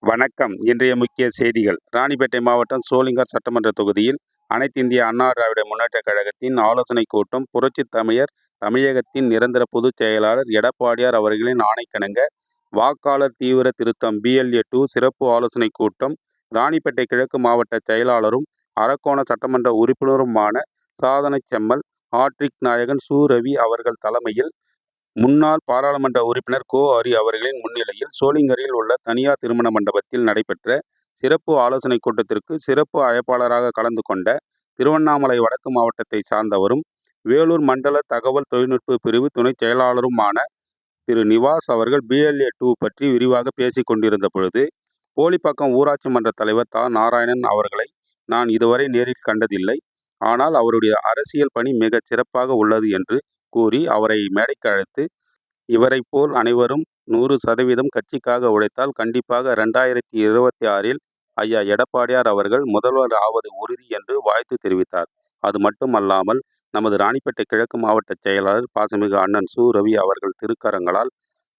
வணக்கம். இன்றைய முக்கிய செய்திகள். ராணிப்பேட்டை மாவட்டம் சோளிங்கர் சட்டமன்ற தொகுதியில் அனைத்து இந்திய அண்ணா திராவிட முன்னேற்றக் கழகத்தின் ஆலோசனைக் கூட்டம். புரட்சித் தமிழர் தமிழகத்தின் நிரந்தர பொதுச் செயலாளர் எடப்பாடியார் அவர்களின் ஆணைக்கிணங்க வாக்காளர் தீவிர திருத்தம் BLA-2 சிறப்பு ஆலோசனைக் கூட்டம். ராணிப்பேட்டை கிழக்கு மாவட்ட செயலாளரும் அரக்கோணம் சட்டமன்ற உறுப்பினருமான சாதனைச் செம்மல் ஆட்ரிக் நாயகன் சு. ரவி அவர்கள் தலைமையில் முன்னாள் பாராளுமன்ற உறுப்பினர் கோ. ஹரி அவர்களின் முன்னிலையில் சோளிங்கரில் உள்ள தனியார் திருமண மண்டபத்தில் நடைபெற்ற சிறப்பு ஆலோசனைக் கூட்டத்திற்கு சிறப்பு அழைப்பாளராக கலந்து கொண்ட திருவண்ணாமலை வடக்கு மாவட்டத்தை சார்ந்தவரும் வேலூர் மண்டல தகவல் தொழில்நுட்ப பிரிவு துணை செயலாளருமான திரு. நிவாஸ் அவர்கள் BLA-2 பற்றி விரிவாக பேசிக் கொண்டிருந்த பொழுது, போலிப்பாக்கம் ஊராட்சி மன்ற தலைவர் தா. நாராயணன் அவர்களை நான் இதுவரை நேரில் கண்டதில்லை. ஆனால் அவருடைய அரசியல் பணி மிகச் சிறப்பாக உள்ளது என்று கூறி அவரை மேடைக்கு அழைத்து, இவரைப் போல் அனைவரும் 100% கட்சிக்காக உழைத்தால் கண்டிப்பாக 2026 ஐயா எடப்பாடியார் அவர்கள் முதல்வர் ஆவது உறுதி என்று வாழ்த்து தெரிவித்தார். அது மட்டுமல்லாமல் நமது ராணிப்பேட்டை கிழக்கு மாவட்ட செயலாளர் பாசமிகு அண்ணன் சு. ரவி அவர்கள் திருக்கரங்களால்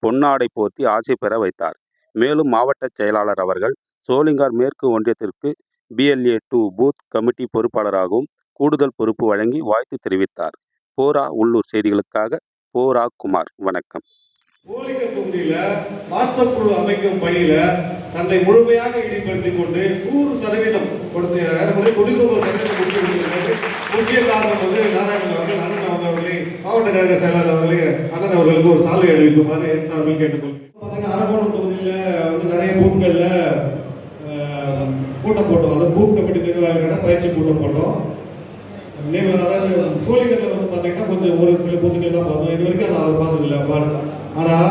பொன்னாடை போர்த்தி ஆசி பெற வைத்தார். மேலும் மாவட்ட செயலாளர் அவர்கள் சோளிங்கர் மேற்கு ஒன்றியத்திற்கு BLA-2 பூத் கமிட்டி பொறுப்பாளராகவும் கூடுதல் பொறுப்பு வழங்கி வாழ்த்து தெரிவித்தார். போரா உள்ளூர் செய்திகளுக்காக போரா குமார். வணக்கம். சோளிங்கர் தொகுதியில வாட்ஸ்அப் குழு அமைக்கும் பணியில தன்னை முழுமையாக ஈடுபடுத்திக் கொண்டு 100% கொடுத்து ஏறக்குறைய 99% முக்கிய காரணம் நாராயணன் அவர்கள் அண்ணன் அவர்களை மாவட்ட கழக செயலாளர் அவர்களே அண்ணன் அவர்களுக்கு ஒரு சாலை அளிக்குமாறு என் சார்பில் கேட்டுக்கொள்கிறேன். அரக்கோணம் தொகுதியில நிறைய பூத்கள்ல கூட்டம் போட்டோம். அந்த பூத் கமிட்டி நிர்வாகிகளை பயிற்சி கூட்டம் போட்டோம். அதாவது சோளிங்கர்ல பார்த்தீங்கன்னா கொஞ்சம் ஒரு சில பூத்துக்கள் தான் பார்த்தோம். இது வரைக்கும் நான் அதை பார்த்ததில்லை. ஆனால்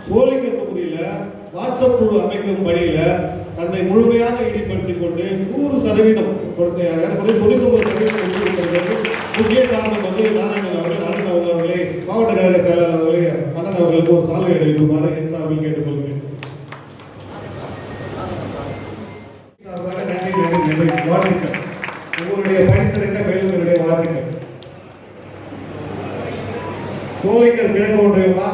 சோளிங்கர் தொகுதியில் வாட்ஸ்அப் குழு அமைக்கும் பணியில தன்னை முழுமையாக ஈடுபடுத்திக் கொண்டு 100% கொடுத்து 99% முக்கிய காரணம் நாராயணன் அவர்கள் அண்ணன் அவர்களே மாவட்ட கழக செயலாளர் அவர்களே அண்ணன் அவர்களுக்கு ஒரு சாலை அளிக்குமாறு என் சார்பில் கேட்டுக்கொள்கிறேன். வாழ்த்துக்கள். உங்களுடைய பணி சிறக்க மேலும் என்னுடைய வாழ்த்துக்கள். சோளிங்கர் கிழக்கு ஒன்றியமா